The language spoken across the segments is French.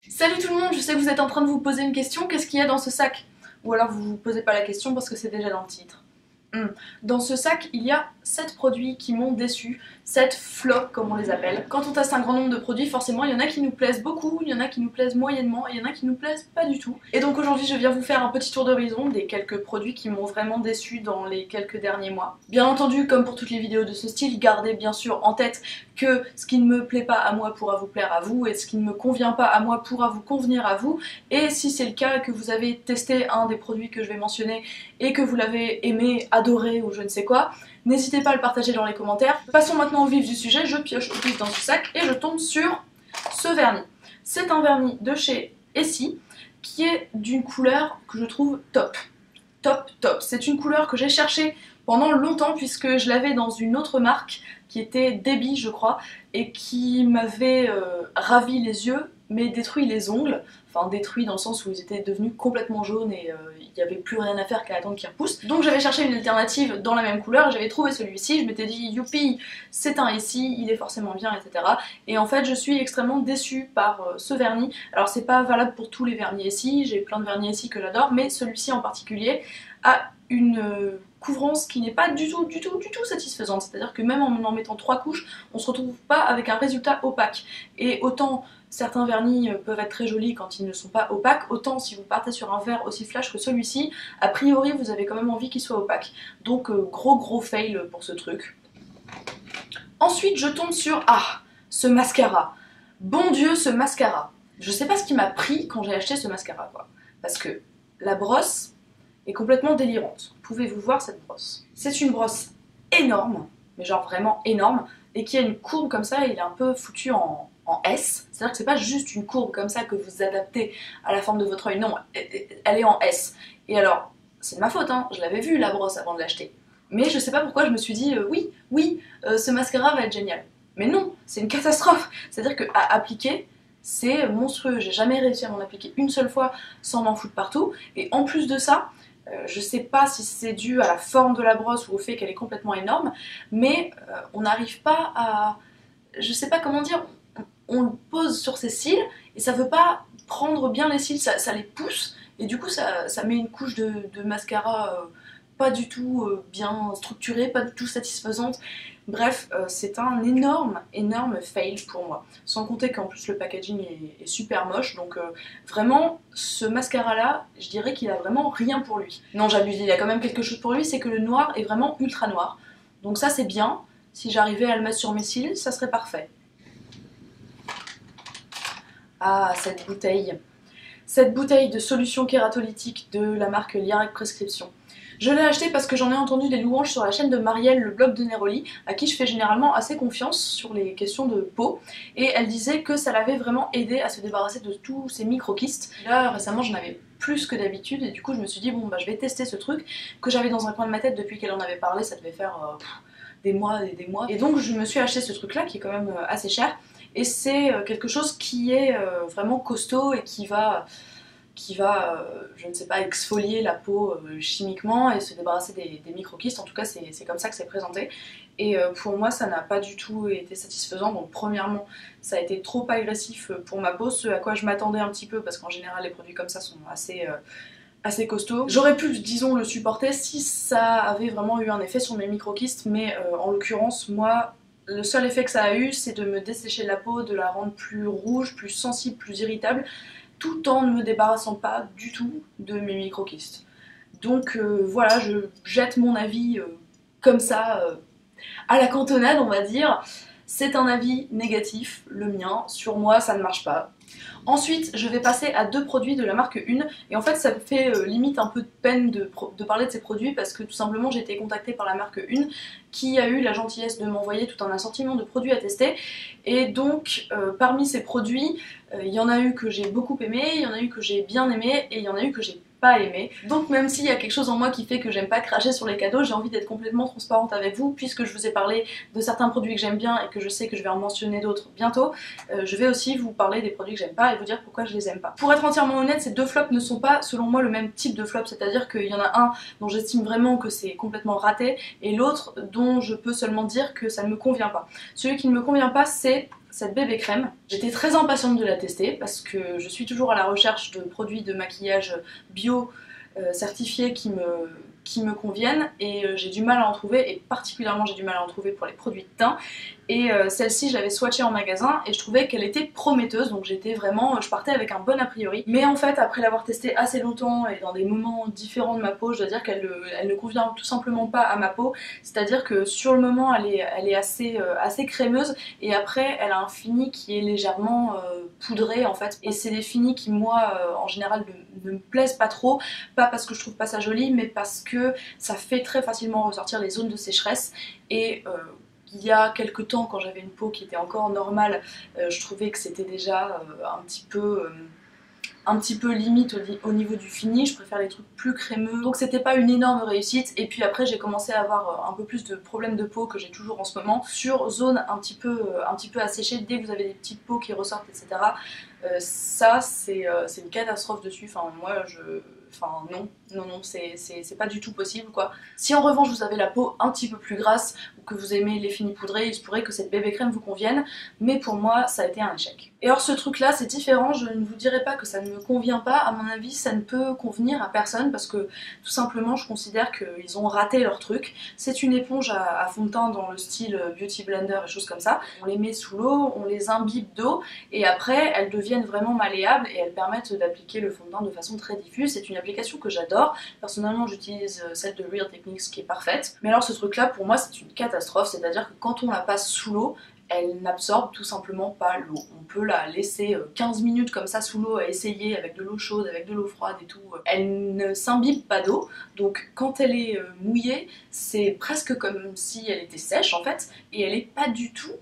Salut tout le monde, je sais que vous êtes en train de vous poser une question, qu'est-ce qu'il y a dans ce sac? Ou alors vous vous posez pas la question parce que c'est déjà dans le titre. Dans ce sac, il y a 7 produits qui m'ont déçu, 7 flops comme on les appelle. Quand on teste un grand nombre de produits, forcément il y en a qui nous plaisent beaucoup, il y en a qui nous plaisent moyennement et il y en a qui nous plaisent pas du tout. Et donc aujourd'hui je viens vous faire un petit tour d'horizon des quelques produits qui m'ont vraiment déçu dans les quelques derniers mois. Bien entendu, comme pour toutes les vidéos de ce style, gardez bien sûr en tête que ce qui ne me plaît pas à moi pourra vous plaire à vous et ce qui ne me convient pas à moi pourra vous convenir à vous. Et si c'est le cas, que vous avez testé un des produits que je vais mentionner et que vous l'avez aimé, adoré ou je ne sais quoi, n'hésitez pas à le partager dans les commentaires. Passons maintenant au vif du sujet, je pioche au pif dans ce sac et je tombe sur ce vernis. C'est un vernis de chez Essie qui est d'une couleur que je trouve top. Top, top. C'est une couleur que j'ai cherchée pendant longtemps puisque je l'avais dans une autre marque qui était Debbie je crois et qui m'avait ravi les yeux mais détruit les ongles, enfin détruit dans le sens où ils étaient devenus complètement jaunes et il n'y avait plus rien à faire qu'à attendre qu'ils repoussent. Donc j'avais cherché une alternative dans la même couleur, j'avais trouvé celui-ci, je m'étais dit youpi, c'est un Essie, il est forcément bien, etc. Et en fait je suis extrêmement déçue par ce vernis. Alors c'est pas valable pour tous les vernis Essie, j'ai plein de vernis Essie que j'adore, mais celui-ci en particulier a une couvrance qui n'est pas du tout satisfaisante, c'est-à-dire que même en mettant 3 couches, on se retrouve pas avec un résultat opaque. Et autant certains vernis peuvent être très jolis quand ils ne sont pas opaques, autant si vous partez sur un verre aussi flash que celui-ci, a priori vous avez quand même envie qu'il soit opaque. Donc gros fail pour ce truc. Ensuite je tombe sur, ce mascara. Bon Dieu, ce mascara. Je sais pas ce qui m'a pris quand j'ai acheté ce mascara quoi. Parce que la brosse est complètement délirante. Pouvez-vous voir cette brosse? C'est une brosse énorme, mais genre vraiment énorme, et qui a une courbe comme ça, et il est un peu foutu en S. C'est-à-dire que c'est pas juste une courbe comme ça que vous adaptez à la forme de votre œil, non, elle est en S. Et alors, c'est de ma faute, hein, je l'avais vue la brosse avant de l'acheter. Mais je sais pas pourquoi je me suis dit, oui, ce mascara va être génial. Mais non, c'est une catastrophe. C'est-à-dire qu'à appliquer, c'est monstrueux. J'ai jamais réussi à m'en appliquer une seule fois sans m'en foutre partout. Et en plus de ça, je sais pas si c'est dû à la forme de la brosse ou au fait qu'elle est complètement énorme, mais on n'arrive pas à... Je sais pas comment dire, on le pose sur ses cils et ça veut pas prendre bien les cils, ça les pousse et du coup ça met une couche de mascara pas du tout bien structurée, pas du tout satisfaisante. Bref, c'est un énorme fail pour moi. Sans compter qu'en plus le packaging est super moche, donc vraiment, ce mascara-là, je dirais qu'il a vraiment rien pour lui. Non, j'abuse, il a quand même quelque chose pour lui, c'est que le noir est vraiment ultra noir. Donc ça c'est bien, si j'arrivais à le mettre sur mes cils, ça serait parfait. Ah, cette bouteille. Cette bouteille de solution kératolytique de la marque Liarec Prescription. Je l'ai acheté parce que j'en ai entendu des louanges sur la chaîne de Marielle, le blog de Neroli, à qui je fais généralement assez confiance sur les questions de peau, et elle disait que ça l'avait vraiment aidé à se débarrasser de tous ces micro-kystes. Là récemment j'en avais plus que d'habitude et du coup je me suis dit bon bah je vais tester ce truc que j'avais dans un coin de ma tête depuis qu'elle en avait parlé, ça devait faire des mois et des mois, et donc je me suis acheté ce truc là qui est quand même assez cher, et c'est quelque chose qui est vraiment costaud et qui va je ne sais pas, exfolier la peau chimiquement et se débarrasser des micro-kystes. En tout cas, c'est comme ça que c'est présenté. Et pour moi, ça n'a pas du tout été satisfaisant. Donc, premièrement, ça a été trop agressif pour ma peau, ce à quoi je m'attendais un petit peu, parce qu'en général, les produits comme ça sont assez costauds. J'aurais pu, disons, le supporter si ça avait vraiment eu un effet sur mes micro-kystes, mais en l'occurrence, moi, le seul effet que ça a eu, c'est de me dessécher la peau, de la rendre plus rouge, plus sensible, plus irritable, tout en ne me débarrassant pas du tout de mes micro-kystes. Donc voilà, je jette mon avis comme ça, à la cantonade on va dire. C'est un avis négatif, le mien, sur moi ça ne marche pas. Ensuite, je vais passer à 2 produits de la marque Une, et en fait ça me fait limite un peu de peine de parler de ces produits parce que tout simplement j'ai été contactée par la marque Une qui a eu la gentillesse de m'envoyer tout un assortiment de produits à tester, et donc parmi ces produits, il y en a eu que j'ai beaucoup aimé, il y en a eu que j'ai bien aimé, et il y en a eu que j'ai pas aimé. Donc même s'il y a quelque chose en moi qui fait que j'aime pas cracher sur les cadeaux, j'ai envie d'être complètement transparente avec vous, puisque je vous ai parlé de certains produits que j'aime bien et que je sais que je vais en mentionner d'autres bientôt. Je vais aussi vous parler des produits que j'aime pas et vous dire pourquoi je les aime pas. Pour être entièrement honnête, ces 2 flops ne sont pas selon moi le même type de flop, c'est-à-dire qu'il y en a un dont j'estime vraiment que c'est complètement raté et l'autre dont je peux seulement dire que ça ne me convient pas. Celui qui ne me convient pas, c'est cette bébé crème. J'étais très impatiente de la tester parce que je suis toujours à la recherche de produits de maquillage bio certifiés qui me conviennent et j'ai du mal à en trouver, et particulièrement j'ai du mal à en trouver pour les produits de teint. Et celle-ci je l'avais swatchée en magasin et je trouvais qu'elle était prometteuse, donc je partais avec un bon a priori. Mais en fait après l'avoir testée assez longtemps et dans des moments différents de ma peau, je dois dire elle ne convient tout simplement pas à ma peau. C'est-à-dire que sur le moment elle est assez crémeuse et après elle a un fini qui est légèrement poudré en fait. Et c'est des finis qui moi en général ne me plaisent pas trop, pas parce que je trouve pas ça joli mais parce que ça fait très facilement ressortir les zones de sécheresse. Et il y a quelques temps, quand j'avais une peau qui était encore normale, je trouvais que c'était déjà un petit peu limite au niveau du fini. Je préfère les trucs plus crémeux, donc c'était pas une énorme réussite. Et puis après j'ai commencé à avoir un peu plus de problèmes de peau que j'ai toujours en ce moment, sur zone un petit peu asséchée. Dès que vous avez des petites peaux qui ressortent, etc., ça c'est une catastrophe dessus. Enfin moi non, c'est pas du tout possible quoi. Si en revanche vous avez la peau un petit peu plus grasse ou que vous aimez les finis poudrés, il se pourrait que cette bébé crème vous convienne, mais pour moi ça a été un échec. Et alors ce truc là c'est différent, je ne vous dirai pas que ça ne me convient pas, à mon avis ça ne peut convenir à personne parce que tout simplement je considère qu'ils ont raté leur truc. C'est une éponge à fond de teint dans le style Beauty Blender et choses comme ça. On les met sous l'eau, on les imbibe d'eau et après elles deviennent vraiment malléables et elles permettent d'appliquer le fond de teint de façon très diffuse. C'est une application que j'adore. Personnellement j'utilise celle de Real Techniques qui est parfaite. Mais alors ce truc là pour moi c'est une catastrophe, c'est-à-dire que quand on la passe sous l'eau, elle n'absorbe tout simplement pas l'eau. On peut la laisser 15 minutes comme ça sous l'eau à essayer avec de l'eau chaude, avec de l'eau froide et tout. Elle ne s'imbibe pas d'eau, donc quand elle est mouillée, c'est presque comme si elle était sèche en fait, et elle est pas du tout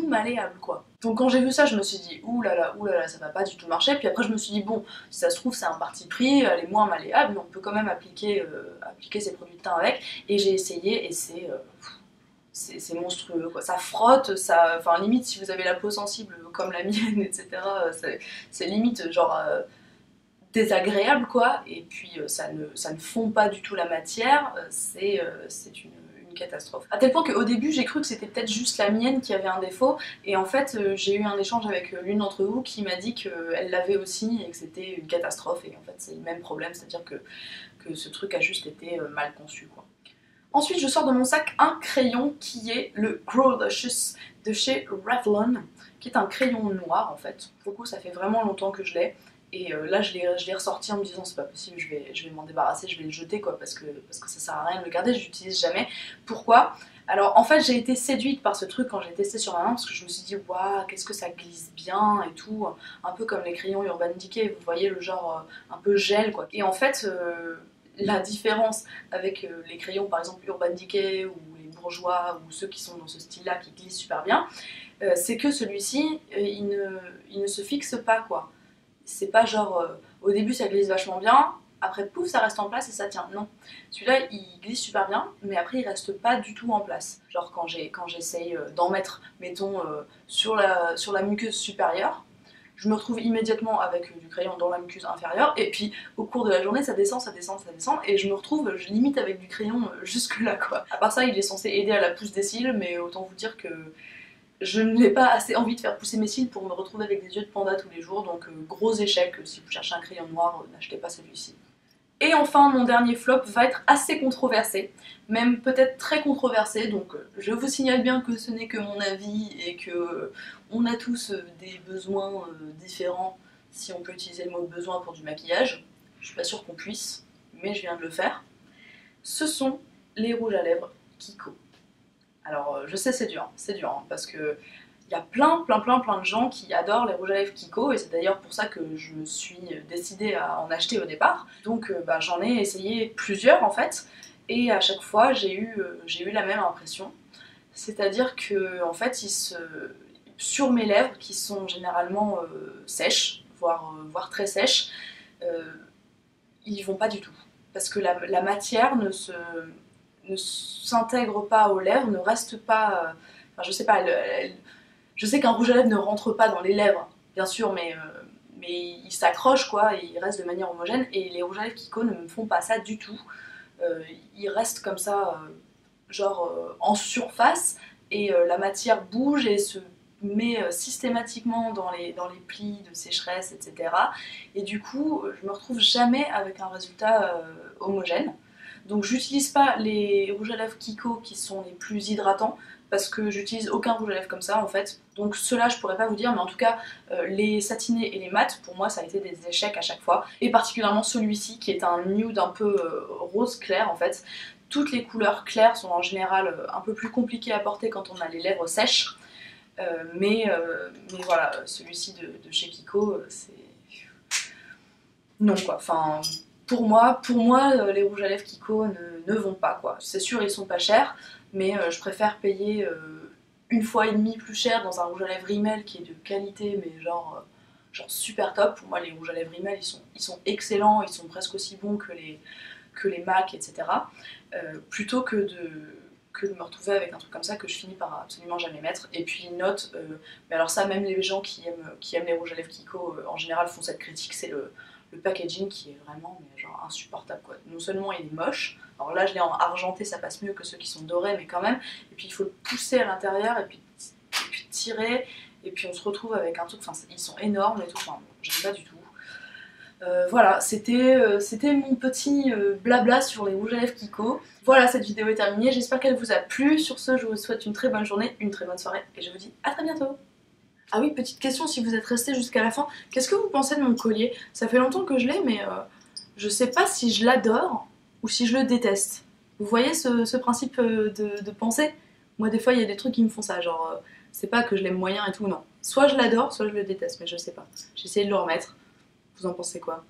malléable quoi. Donc quand j'ai vu ça, je me suis dit ouh là là, ça va pas du tout marcher. Puis après je me suis dit bon, si ça se trouve c'est un parti pris, elle est moins malléable, mais on peut quand même appliquer ces produits de teint avec. Et j'ai essayé et c'est monstrueux quoi. Ça frotte, ça, enfin limite si vous avez la peau sensible comme la mienne, etc. C'est limite genre désagréable quoi. Et puis ça ne fond pas du tout la matière. C'est une catastrophe. À tel point qu'au début j'ai cru que c'était peut-être juste la mienne qui avait un défaut et en fait j'ai eu un échange avec l'une d'entre vous qui m'a dit qu'elle l'avait aussi et que c'était une catastrophe. Et en fait c'est le même problème, c'est-à-dire que ce truc a juste été mal conçu quoi. Ensuite je sors de mon sac un crayon qui est le Growlicious de chez Revlon, qui est un crayon noir en fait. Pour le coup ça fait vraiment longtemps que je l'ai. Et là je l'ai ressorti en me disant c'est pas possible, je vais m'en débarrasser, je vais le jeter quoi, parce que ça sert à rien de le garder, je l'utilise jamais. Pourquoi? Alors en fait j'ai été séduite par ce truc quand j'ai testé sur ma main parce que je me suis dit waouh qu'est-ce que ça glisse bien et tout, un peu comme les crayons Urban Decay, vous voyez le genre un peu gel quoi. Et en fait la différence avec les crayons par exemple Urban Decay ou les bourgeois ou ceux qui sont dans ce style là qui glissent super bien, c'est que celui-ci il ne se fixe pas quoi. C'est pas genre au début ça glisse vachement bien, après pouf ça reste en place et ça tient. Non, celui-là il glisse super bien, mais après il reste pas du tout en place. Genre quand j'essaye d'en mettre, mettons sur la muqueuse supérieure, je me retrouve immédiatement avec du crayon dans la muqueuse inférieure, et puis au cours de la journée ça descend, et je me retrouve limite avec du crayon jusque là quoi. À part ça il est censé aider à la pousse des cils, mais autant vous dire que je n'ai pas assez envie de faire pousser mes cils pour me retrouver avec des yeux de panda tous les jours, donc gros échec, si vous cherchez un crayon noir, n'achetez pas celui-ci. Et enfin, mon dernier flop va être assez controversé, même peut-être très controversé, donc je vous signale bien que ce n'est que mon avis et que on a tous des besoins différents, si on peut utiliser le mot besoin pour du maquillage. Je suis pas sûre qu'on puisse, mais je viens de le faire. Ce sont les rouges à lèvres Kiko. Alors je sais c'est dur hein, parce que il y a plein de gens qui adorent les rouges à lèvres Kiko et c'est d'ailleurs pour ça que je me suis décidée à en acheter au départ. Donc j'en ai essayé plusieurs en fait et à chaque fois j'ai eu la même impression. C'est-à-dire que en fait sur mes lèvres qui sont généralement sèches, voire très sèches, ils vont pas du tout. Parce que la matière ne s'intègre pas aux lèvres, ne reste pas... Enfin, je sais pas, je sais qu'un rouge à lèvres ne rentre pas dans les lèvres, bien sûr, mais il s'accroche quoi, et il reste de manière homogène, et les rouges à lèvres Kiko ne me font pas ça du tout. Ils restent comme ça, genre en surface, et la matière bouge et se met systématiquement dans les plis de sécheresse, etc. Et du coup, je me retrouve jamais avec un résultat homogène. Donc j'utilise pas les rouges à lèvres Kiko qui sont les plus hydratants, parce que j'utilise aucun rouge à lèvres comme ça en fait. Donc ceux-là je pourrais pas vous dire, mais en tout cas les satinés et les mats, pour moi ça a été des échecs à chaque fois. Et particulièrement celui-ci qui est un nude un peu rose clair en fait. Toutes les couleurs claires sont en général un peu plus compliquées à porter quand on a les lèvres sèches. Mais voilà, celui-ci de chez Kiko, c'est... Non quoi, enfin... Pour moi, les rouges à lèvres Kiko ne vont pas quoi. C'est sûr ils sont pas chers, mais je préfère payer une fois et demie plus cher dans un rouge à lèvres Rimmel qui est de qualité mais genre super top. Pour moi les rouges à lèvres Rimmel ils sont excellents, ils sont presque aussi bons que les MAC, etc. Plutôt que de me retrouver avec un truc comme ça que je finis par absolument jamais mettre. Et puis une note, mais alors ça même les gens qui aiment les rouges à lèvres Kiko en général font cette critique, c'est le packaging qui est vraiment mais genre insupportable quoi. Non seulement il est moche, alors là je l'ai en argenté, ça passe mieux que ceux qui sont dorés mais quand même, et puis il faut le pousser à l'intérieur et puis tirer, et puis on se retrouve avec un truc, enfin ils sont énormes et tout, enfin j'aime pas du tout. Voilà, c'était mon petit blabla sur les rouges à lèvres Kiko. Voilà, cette vidéo est terminée, j'espère qu'elle vous a plu. Sur ce, je vous souhaite une très bonne journée, une très bonne soirée, et je vous dis à très bientôt. Ah oui, petite question, si vous êtes resté jusqu'à la fin, qu'est-ce que vous pensez de mon collier? Ça fait longtemps que je l'ai, mais je sais pas si je l'adore ou si je le déteste. Vous voyez ce principe de pensée? Moi, des fois, il y a des trucs qui me font ça, genre, c'est pas que je l'aime moyen et tout, non. Soit je l'adore, soit je le déteste, mais je sais pas. J'ai essayé de le remettre. Vous en pensez quoi?